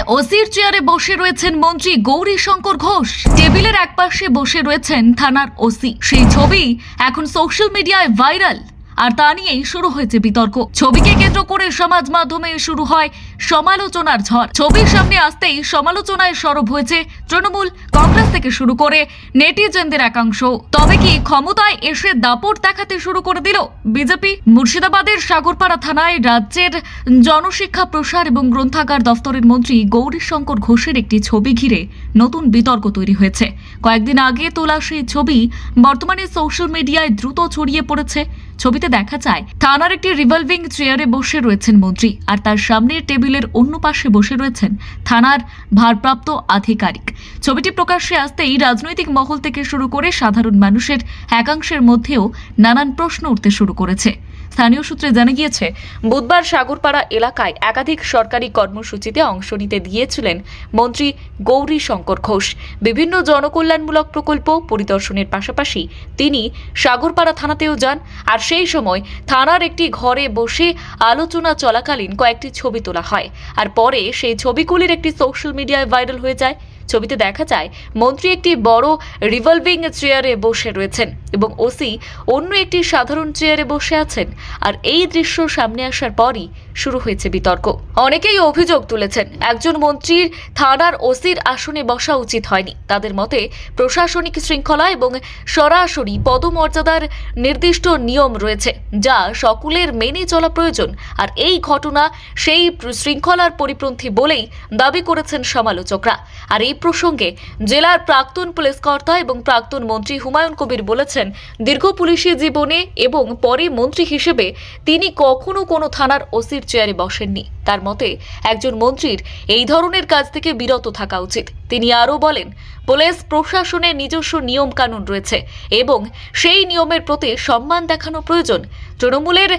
ওসির চেয়ারে বসে রয়েছেন মন্ত্রী গৌরীশঙ্কর ঘোষ। টেবিলের একপাশে বসে রয়েছেন থানার ওসি। সেই ছবি এখন সোশ্যাল মিডিয়ায় ভাইরাল, আর তা নিয়েই শুরু হয়েছে বিতর্ক। ছবিকে কেন্দ্র করে সমাজ মাধ্যমে শুরু হয় সমালোচনার ঝড়। ছবির সামনে আসতেই সমালোচনায় সরব হয়েছে তৃণমূল, কংগ্রেস থেকে শুরু করে নেটিজেনদের একাংশ। তবে কি ক্ষমতায় এসে দাপট দেখাতে শুরু করে দিল বিজেপি? মুর্শিদাবাদের সাগরপাড়া থানায় রাজ্যের জনশিক্ষা প্রসার এবং গ্রন্থাগার দফতরের মন্ত্রী গৌরীশঙ্কর ঘোষের একটি ছবি ঘিরে নতুন বিতর্ক তৈরি হয়েছে। কয়েকদিন আগে তোলা সেই ছবি বর্তমানে সোশ্যাল মিডিয়ায় দ্রুত ছড়িয়ে পড়েছে। ছবিতে দেখা যায় থানার একটি রিভলভিং চেয়ারে বসে রয়েছেন মন্ত্রী, আর তার সামনে টেবিলের অন্য পাশে বসে রয়েছেন থানার ভারপ্রাপ্ত আধিকারিক। ছবিটি প্রকাশ্যে আসতেই রাজনৈতিক মহল থেকে শুরু করে সাধারণ মানুষের একাংশের মধ্যেও নানান প্রশ্ন উঠতে শুরু করেছে। স্থানীয় সূত্রে জানা গিয়েছে, বুধবার সাগরপাড়া এলাকায় একাধিক সরকারি কর্মসূচিতে অংশ নিতে গিয়েছিলেন মন্ত্রী গৌরীশঙ্কর ঘোষ। বিভিন্ন জনকল্যাণমূলক প্রকল্প পরিদর্শনের পাশাপাশি তিনি সাগরপাড়া থানাতেও যান। আর সেই সময় থানার একটি ঘরে বসে আলোচনা চলাকালীন কয়েকটি ছবি তোলা হয়, আর পরে সেই ছবিগুলির একটি সোশ্যাল মিডিয়ায় ভাইরাল হয়ে যায়। ছবিতে দেখা যায় মন্ত্রী একটি বড় রিভলভিং চেয়ারে বসে রয়েছেন এবং ওসি অন্য একটি সাধারণ চেয়ারে বসে আছেন। আর এই দৃশ্য সামনে আসার পরই শুরু হয়েছে বিতর্ক। অনেকেই অভিযোগ তুলেছেন, একজন মন্ত্রীর থানার ওসির আসনে বসা উচিত হয়নি। তাদের মতে প্রশাসনিক শৃঙ্খলা এবং সরাসরি পদমর্যাদার নির্দিষ্ট নিয়ম রয়েছে, যা সকলের মেনে চলা প্রয়োজন। আর এই ঘটনা সেই শৃঙ্খলার পরিপন্থী বলেই দাবি করেছেন সমালোচকরা। আর এই প্রসঙ্গে জেলার প্রাক্তন পুলিশ কর্তা এবং প্রাক্তন মন্ত্রী হুমায়ুন কবির বলেছেন, দীর্ঘ পুলিশি জীবনে এবং পরে মন্ত্রী হিসেবে তিনি কখনো কোনো থানার ওসির চেয়ারে বসেননি। তার মতে একজন মন্ত্রীর এই ধরনের কাজ থেকে বিরত থাকা উচিত। তিনি আরও বলেন, পুলিশ প্রশাসনের নিজস্ব নিয়ম কানুন রয়েছে এবং সেই নিয়মের প্রতি সম্মান দেখানো প্রয়োজন। তৃণমূলের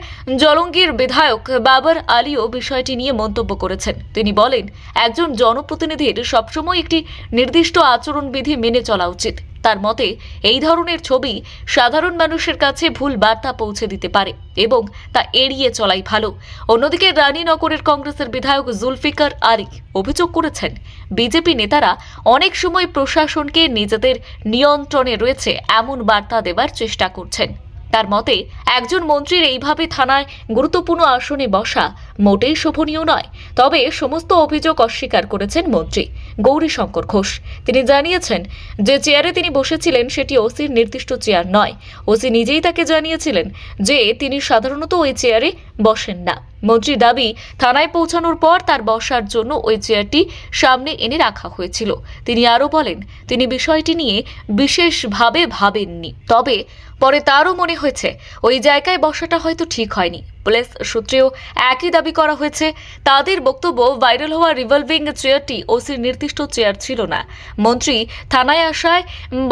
জলঙ্গির বিধায়ক বাবর আলীও বিষয়টি নিয়ে মন্তব্য করেছেন। তিনি বলেন, একজন জনপ্রতিনিধির সবসময় একটি নির্দিষ্ট আচরণবিধি মেনে চলা উচিত। তার মতে এই ধরনের ছবি সাধারণ মানুষের কাছে ভুল বার্তা পৌঁছে দিতে পারে এবং তা এড়িয়ে চলাই ভালো। অন্যদিকে রানীনগরের কংগ্রেসের বিধায়ক জুলফিকার আলী অভিযোগ করেছেন, বিজেপি নেতারা অনেক সময় প্রশাসনকে নিজেদের নিয়ন্ত্রণে রয়েছে এমন বার্তা দেবার চেষ্টা করছেন। তার মতে একজন মন্ত্রীর এইভাবে থানায় গুরুত্বপূর্ণ আসনে বসা মোটেই শোভনীয় নয়। তবে সমস্ত অভিযোগ অস্বীকার করেছেন মন্ত্রী গৌরীশঙ্কর ঘোষ। তিনি জানিয়েছেন যে চেয়ারে তিনি বসেছিলেন সেটি ওসির নির্দিষ্ট চেয়ার নয়। ওসি নিজেই তাকে জানিয়েছিলেন যে তিনি সাধারণত ওই চেয়ারে বসেন না। মন্ত্রীর দাবি, থানায় পৌঁছানোর পর তার বসার জন্য ওই চেয়ারটি সামনে এনে রাখা হয়েছিল। তিনি আরও বলেন, তিনি বিষয়টি নিয়ে বিশেষভাবে ভাবেননি, তবে পরে তারও মনে হয়েছে ওই জায়গায় বসাটা হয়তো ঠিক হয়নি। পুলিশ সূত্রেও একই দাবি করা হয়েছে। তাদের বক্তব্য, ভাইরাল হওয়া রিভলভিং চেয়ারটি ওসির নির্দিষ্ট চেয়ার ছিল না। মন্ত্রী থানায় আসায়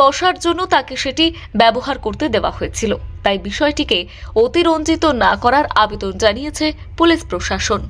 বসার জন্য তাকে সেটি ব্যবহার করতে দেওয়া হয়েছিল। তাই বিষয়টিকে অতিরঞ্জিত না করার আবেদন জানিয়েছে পুলিশ প্রশাসন।